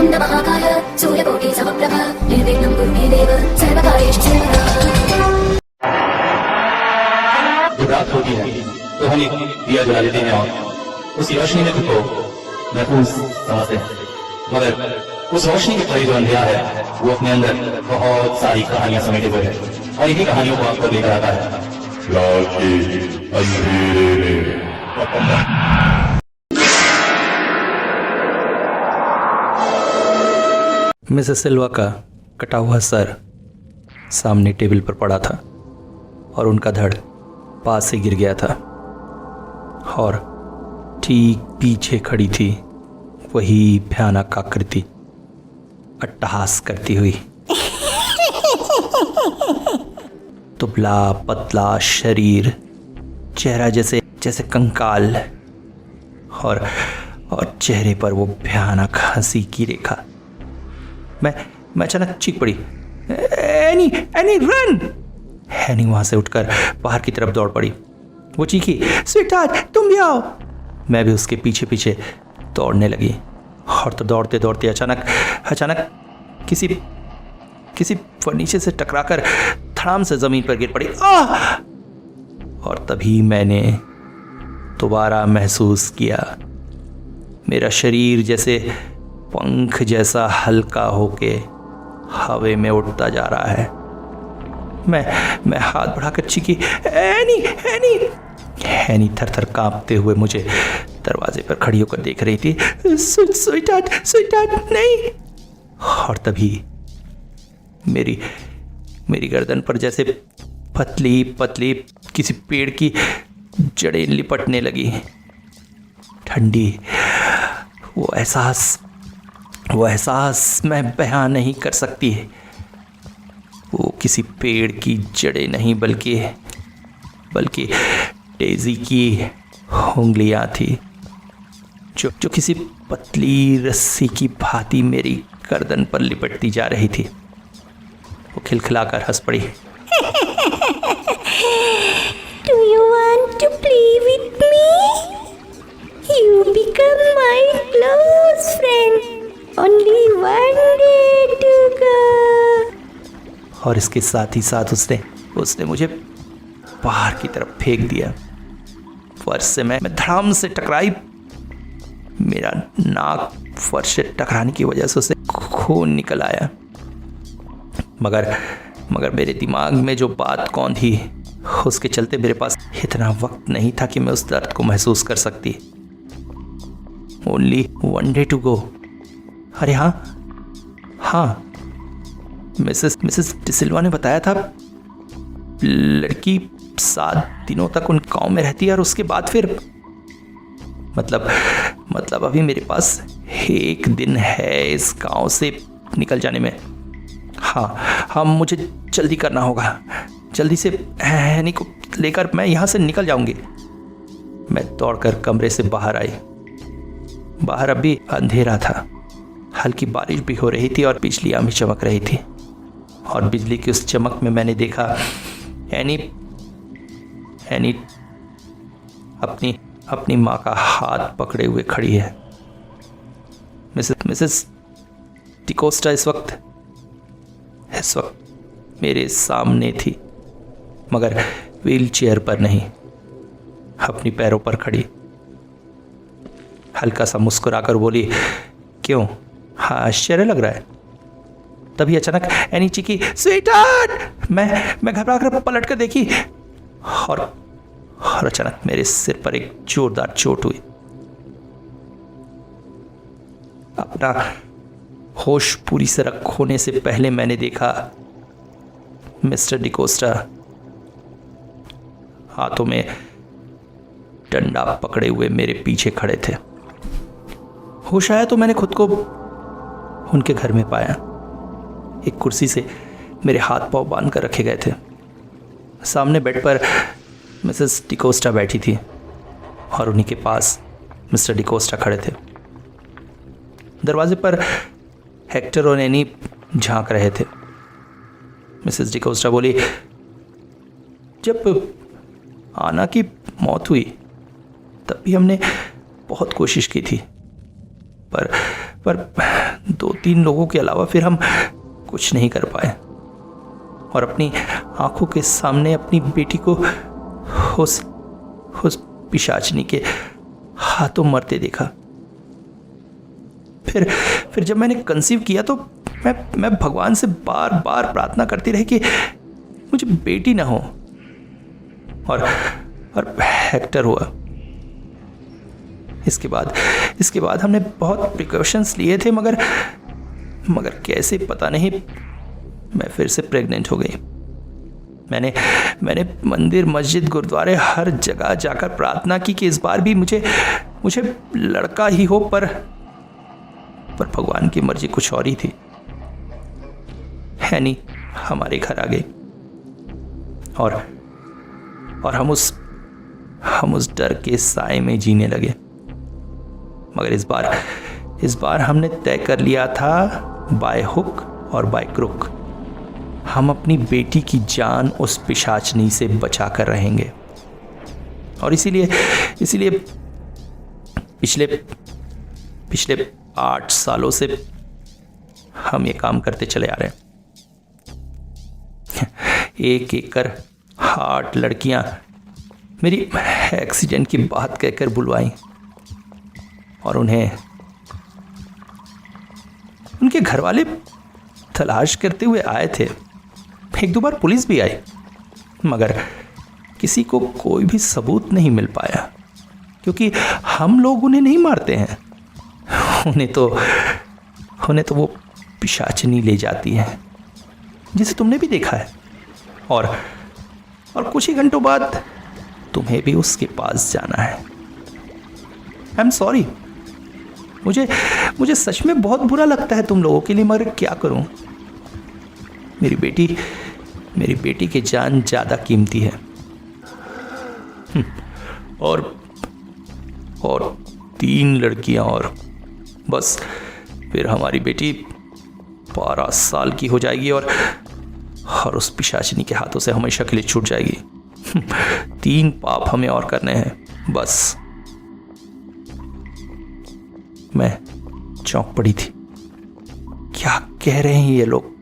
वक्रतुण्ड महाकाय सूर्यकोटि समप्रभ निर्विघ्नं कुरु मे देव सर्वकार्येषु सर्वदा। जब रात होती है तो हम एक दिया जला लेते हैं और उसी रोशनी में खुद को महफूज समझते हैं, मगर उस रोशनी के करीब जो अंधेरा है वो अपने अंदर बहुत सारी कहानियां समेटे हुए है और इन्हीं कहानियों को आपको लेकर आता है रात के अंधेरे में। मिसेस सिल्वा का कटा हुआ सर सामने टेबल पर पड़ा था और उनका धड़ पास से गिर गया था और ठीक पीछे खड़ी थी वही भयानक आकृति अट्टहास करती हुई। दुबला पतला शरीर, चेहरा जैसे जैसे कंकाल और चेहरे पर वो भयानक हंसी की रेखा। मैं अचानक चीख पड़ी, एनी एनी रन। एनी वहां से उठकर बाहर की तरफ दौड़ पड़ी। वो चीखी, स्वीटहार्ट तुम भी आओ। मैं भी उसके पीछे पीछे दौड़ने लगी और तो दौड़ते दौड़ते अचानक किसी फर्नीचर से टकराकर धड़ाम से जमीन पर गिर पड़ी। और तभी मैंने दोबारा महसूस किया मेरा शरीर जैसे पंख जैसा हल्का होके हवा में उड़ता जा रहा है। मैं हाथ बढ़ाकर चीखी, एनी थर-थर कांपते हुए मुझे दरवाजे पर खड़ी होकर देख रही थी। स्वीटहार्ट नहीं। और तभी मेरी गर्दन पर जैसे पतली पतली किसी पेड़ की जड़ें लिपटने लगी। ठंडी वो एहसास मैं बयां नहीं कर सकती। वो किसी पेड़ की जड़ें नहीं बल्कि डेज़ी की उंगलियां थी जो किसी पतली रस्सी की भांति मेरी गर्दन पर लिपटती जा रही थी। वो खिलखिलाकर हंस पड़ी। Do you want to play with me? You become my close friend. Only one day to go. और इसके साथ ही साथ उसने मुझे बाहर की तरफ फेंक दिया। फर्श से मैं धड़ाम से टकराई। मेरा नाक फर्श से टकराने की वजह से उसे खून निकल आया। मगर मेरे दिमाग में जो बात कौन थी उसके चलते मेरे पास इतना वक्त नहीं था कि मैं उस दर्द को महसूस कर सकती। Only one day to go. अरे हाँ, मिसेस डिसिल्वा ने बताया था लड़की 7 दिनों तक उन गांव में रहती है और उसके बाद फिर मतलब अभी मेरे पास 1 दिन है इस गांव से निकल जाने में। हाँ, मुझे जल्दी करना होगा। जल्दी से हैनी को लेकर मैं यहाँ से निकल जाऊंगी। मैं दौड़कर कमरे से बाहर आई। बाहर अभी अंधेरा था, हल्की बारिश भी हो रही थी और बिजलियाँ भी चमक रही थी। और बिजली की उस चमक में मैंने देखा एनी अपनी माँ का हाथ पकड़े हुए खड़ी है। मिसेस डिकोस्टा इस वक्त मेरे सामने थी, मगर व्हील चेयर पर नहीं, अपनी पैरों पर खड़ी। हल्का सा मुस्कुराकर बोली, क्यों, हाँ आश्चर्य लग रहा है? तभी अचानक एनी चीखी, स्वीटहार्ट। मैं घबरा कर पलट कर देखी और अचानक मेरे सिर पर एक जोरदार चोट हुई। अपना होश पूरी तरह खोने से पहले मैंने देखा मिस्टर डिकोस्टा हाथों में डंडा पकड़े हुए मेरे पीछे खड़े थे। होश आया तो मैंने खुद को उनके घर में पाया। एक कुर्सी से मेरे हाथ पांव बांध कर रखे गए थे। सामने बेड पर मिसेस डिकोस्टा बैठी थी और उन्हीं के पास मिस्टर डिकोस्टा खड़े थे। दरवाजे पर हेक्टर और एनी झांक रहे थे। मिसेस डिकोस्टा बोली, जब आना की मौत हुई तब भी हमने बहुत कोशिश की थी, पर 2-3 लोगों के अलावा फिर हम कुछ नहीं कर पाए और अपनी आंखों के सामने अपनी बेटी को उस पिशाचनी के हाथों मरते देखा। फिर जब मैंने कंसीव किया तो मैं भगवान से बार बार प्रार्थना करती रही कि मुझे बेटी ना हो और हेक्टर हुआ। इसके बाद हमने बहुत प्रिकॉशंस लिए थे, मगर कैसे पता नहीं मैं फिर से प्रेग्नेंट हो गई। मैंने मंदिर, मस्जिद, गुरुद्वारे हर जगह जाकर प्रार्थना की कि इस बार भी मुझे लड़का ही हो, पर भगवान की मर्जी कुछ और ही थी। हैनी हमारे घर आ गई और हम उस डर के साए में जीने लगे। मगर इस बार हमने तय कर लिया था, बाय हुक और बाय क्रुक हम अपनी बेटी की जान उस पिशाचनी से बचा कर रहेंगे। और इसीलिए पिछले 8 सालों से हम ये काम करते चले आ रहे हैं। एक एक कर 8 लड़कियां मेरी एक्सीडेंट की बात कहकर बुलवाई और उन्हें उनके घर वाले तलाश करते हुए आए थे। 1-2 बार पुलिस भी आई, मगर किसी को कोई भी सबूत नहीं मिल पाया, क्योंकि हम लोग उन्हें नहीं मारते हैं। उन्हें तो वो पिशाचनी ले जाती है, जिसे तुमने भी देखा है, और कुछ ही घंटों बाद तुम्हें भी उसके पास जाना है। आई एम सॉरी, मुझे सच में बहुत बुरा लगता है तुम लोगों के लिए, मगर क्या करूं। मेरी बेटी की जान ज़्यादा कीमती है। और 3 लड़कियां, और बस फिर हमारी बेटी 12 साल की हो जाएगी और उस पिशाचिनी के हाथों से हमेशा के लिए छूट जाएगी। 3 पाप हमें और करने हैं बस। मैं चौंक पड़ी थी। क्या कह रहे हैं ये लोग?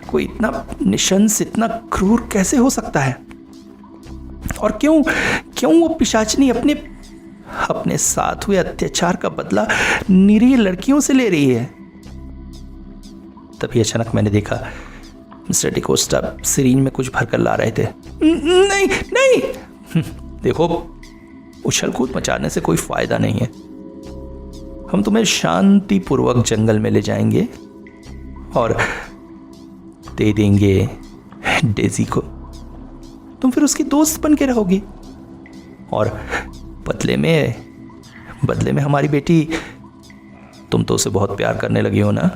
कोई इतना निशंस, इतना क्रूर कैसे हो सकता है? और क्यों वो पिशाचनी अपने साथ हुए अत्याचार का बदला निरीह लड़कियों से ले रही है? तभी अचानक मैंने देखा मिस्टर डिकोस्टा सिरिंज में कुछ भरकर ला रहे थे। नहीं देखो, उछल कूद मचाने से कोई फायदा नहीं है। हम तुम्हें शांतिपूर्वक जंगल में ले जाएंगे और दे देंगे डेजी को। तुम फिर उसकी दोस्त बन के रहोगी और बदले में हमारी बेटी, तुम तो उसे बहुत प्यार करने लगी हो ना,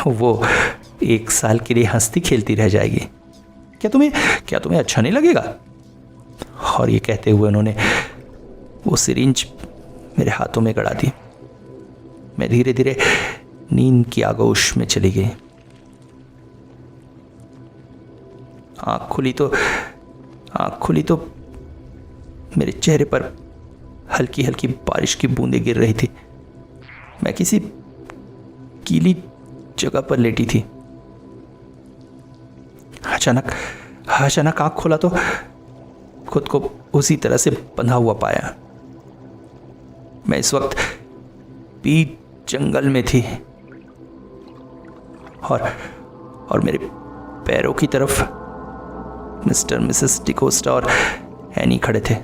वो 1 साल के लिए हंसती खेलती रह जाएगी। क्या तुम्हें अच्छा नहीं लगेगा? और ये कहते हुए उन्होंने वो सिरिंज मेरे हाथों में गड़ा दी। मैं धीरे धीरे नींद की आगोश में चली गई। आँख खुली तो मेरे चेहरे पर हल्की हल्की बारिश की बूंदें गिर रही थी। मैं किसी गीली जगह पर लेटी थी। अचानक आँख खोला तो खुद को उसी तरह से बंधा हुआ पाया। मैं इस वक्त बीच जंगल में थी और मेरे पैरों की तरफ मिस्टर मिसेस डिकोस्टा और एनी खड़े थे।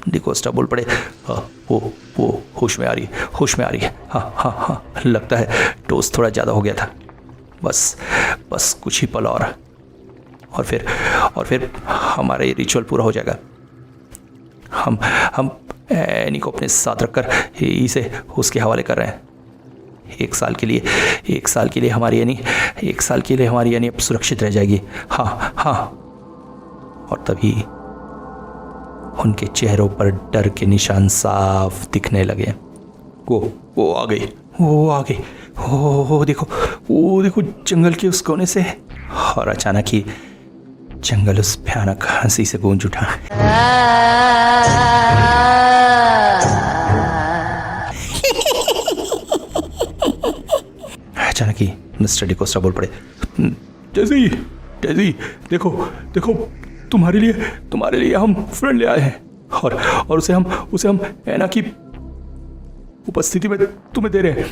डिकोस्टा बोल पड़े, वो होश में आ रही है। हाँ, लगता है डोज थोड़ा ज़्यादा हो गया था। बस कुछ ही पल और फिर हमारा ये रिचुअल पूरा हो जाएगा। हम एनी को अपने साथ रखकर इसे उसके हवाले कर रहे हैं। 1 साल के लिए हमारी यानी अब सुरक्षित रह जाएगी। हाँ। और तभी उनके चेहरों पर डर के निशान साफ दिखने लगे। वो आ गई। वो देखो जंगल के उस कोने से। और अचानक ही जंगल उस भयानक हंसी से गूंज उठा। अचानक ही मिस्टर डिकोस्टा बोल पड़े, डेज़ी डेज़ी देखो देखो, तुम्हारे लिए हम फ्रेंड ले आए हैं और उसे हम एना की उपस्थिति में तुम्हें दे रहे हैं।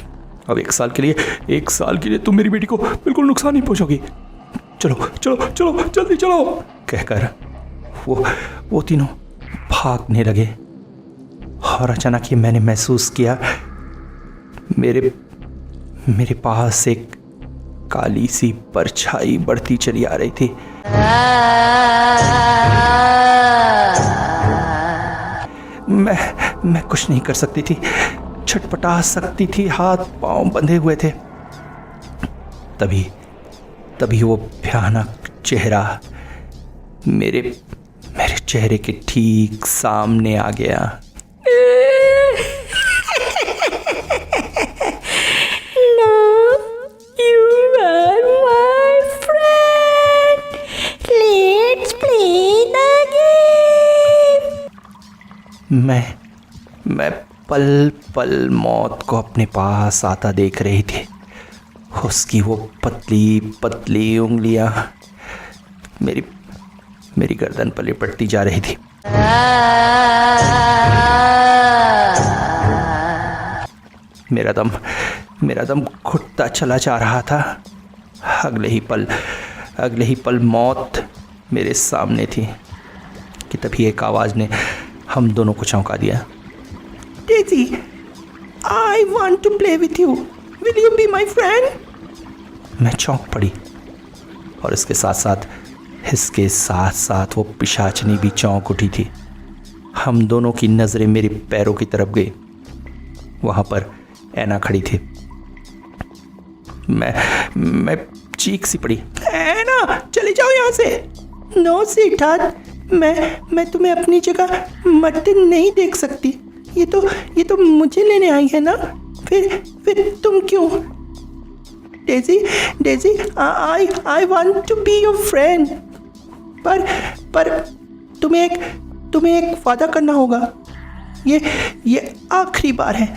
अब एक साल के लिए तुम मेरी बेटी को बिल्कुल नुकसान नहीं पहुंचोगी। चलो चलो चलो जल्दी चलो, कहकर वो तीनों भागने लगे। और अचानक ही मैंने महसूस किया मेरे पास एक काली सी परछाई बढ़ती चली आ रही थी। मैं कुछ नहीं कर सकती थी, छटपटा सकती थी, हाथ पांव बंधे हुए थे। तभी वो भयानक चेहरा मेरे चेहरे के ठीक सामने आ गया। मैं पल पल मौत को अपने पास आता देख रही थी। उसकी वो पतली पतली उंगलियां मेरी गर्दन पर लिपटती जा रही थी। मेरा दम घुटता चला जा रहा था। अगले ही पल मौत मेरे सामने थी कि तभी एक आवाज ने हम दोनों को चौंका दिया। Daisy, I want to play with you. Will you be my friend? मैं चौंक पड़ी और इसके साथ साथ वो पिशाचनी भी चौंक उठी थी। हम दोनों की नजरें मेरे पैरों की तरफ गई। वहां पर एना खड़ी थी। मैं चीख सी पड़ी, एना चले जाओ यहाँ से। नो स्वीटहार्ट, मैं तुम्हें अपनी जगह मरते नहीं देख सकती। ये तो मुझे लेने आई है ना, फिर तुम क्यों? Daisy, I want to be your friend. पर तुम्हें एक वादा करना होगा। ये आखिरी बार है।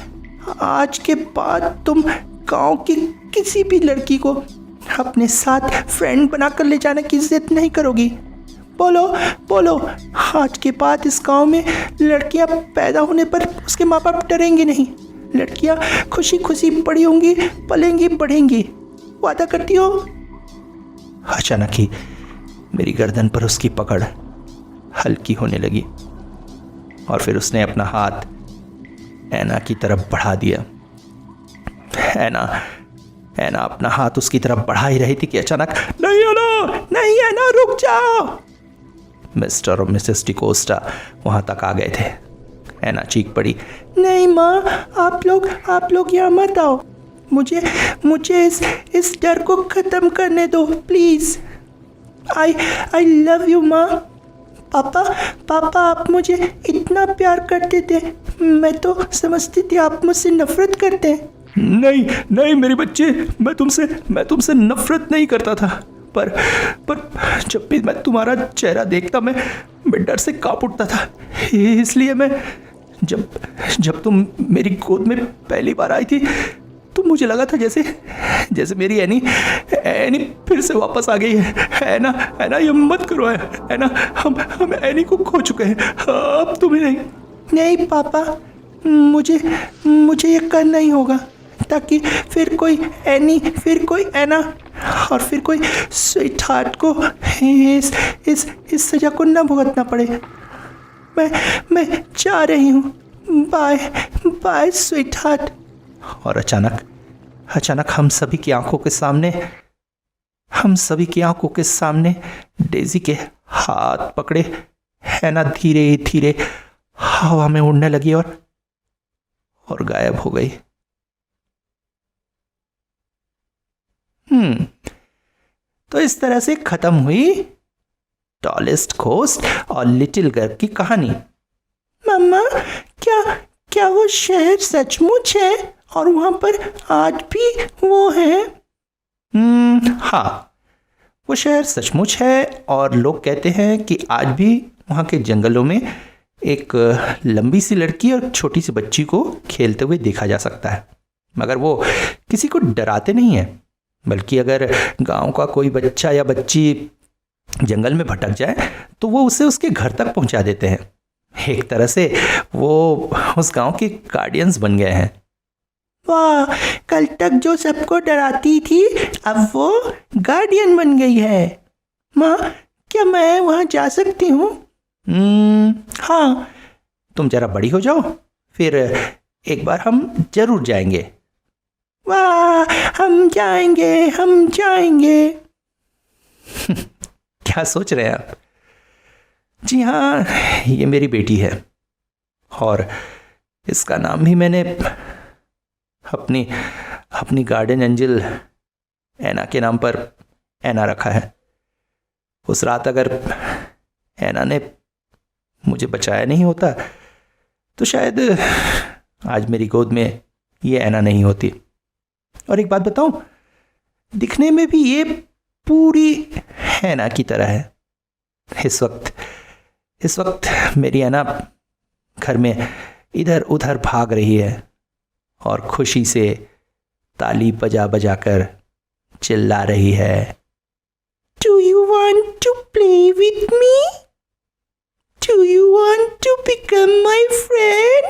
आज के बाद तुम गांव की किसी भी लड़की को अपने साथ फ्रेंड बनाकर ले जाने की जिद नहीं करोगी। बोलो, आज के बाद इस गांव में लड़कियां पैदा होने पर उसके माँ बाप डरेंगे नहीं। लड़कियां खुशी खुशी बड़ी होंगी, पलेंगी, बढ़ेंगी। वादा करती हो? अचानक ही मेरी गर्दन पर उसकी पकड़ हल्की होने लगी और फिर उसने अपना हाथ एना की तरफ बढ़ा दिया। एना अपना हाथ उसकी तरफ बढ़ा ही रही थी कि अचानक, नहीं एना, रुक जाओ। मिस्टर और मिसेस डिकोस्टा वहां तक आ गए थे। एना चीख पड़ी, नहीं माँ, आप लोग यहाँ मत आओ। मुझे इस डर को खत्म करने दो प्लीज। आई लव यू माँ। पापा आप मुझे इतना प्यार करते थे, मैं तो समझती थी आप मुझसे नफरत करते हैं। नहीं मेरे बच्चे, मैं तुमसे नफरत नहीं करता था, पर जब भी मैं तुम्हारा चेहरा देखता मैं डर से कांप उठता था। इसलिए मैं जब तुम मेरी गोद में पहली बार आई थी तो मुझे लगा था जैसे मेरी एनी फिर से वापस आ गई है। एना ये मत करो एना, हम एनी को खो चुके हैं, अब तुम्हें नहीं पापा, मुझे ये करना ही होगा ताकि फिर कोई एनी, फिर कोई एना और फिर कोई स्वीटहार्ट को इस सजा को न भुगतना पड़े। मैं जा रही हूँ, बाय स्वीटहार्ट। और अचानक हम सभी की आंखों के सामने डेज़ी के हाथ पकड़े एना धीरे धीरे हवा में उड़ने लगी और गायब हो गई। तो इस तरह से खत्म हुई टॉलेस्ट घोस्ट और लिटिल गर्ल की कहानी। मम्मा, क्या वो शहर सचमुच है और वहां पर आज भी वो है? हाँ, वो शहर सचमुच है और लोग कहते हैं कि आज भी वहां के जंगलों में एक लंबी सी लड़की और छोटी सी बच्ची को खेलते हुए देखा जा सकता है, मगर वो किसी को डराते नहीं है। बल्कि अगर गांव का कोई बच्चा या बच्ची जंगल में भटक जाए तो वो उसे उसके घर तक पहुंचा देते हैं। एक तरह से वो उस गांव के गार्डियंस बन गए हैं। वाह, कल तक जो सबको डराती थी अब वो गार्डियन बन गई है। माँ, क्या मैं वहाँ जा सकती हूँ? हाँ, तुम जरा बड़ी हो जाओ, फिर एक बार हम जरूर जाएंगे। वाह, हम जाएंगे, हम जाएंगे। क्या सोच रहे हैं आप? जी हाँ, ये मेरी बेटी है और इसका नाम भी मैंने अपनी गार्डन एंजल ऐना के नाम पर ऐना रखा है। उस रात अगर ऐना ने मुझे बचाया नहीं होता तो शायद आज मेरी गोद में ये ऐना नहीं होती। और एक बात बताऊं, दिखने में भी ये पूरी ऐना की तरह है। इस वक्त मेरी ऐना घर में इधर उधर भाग रही है और खुशी से ताली बजा बजा कर चिल्ला रही है, Do you want to play with me? Do you want to become my friend?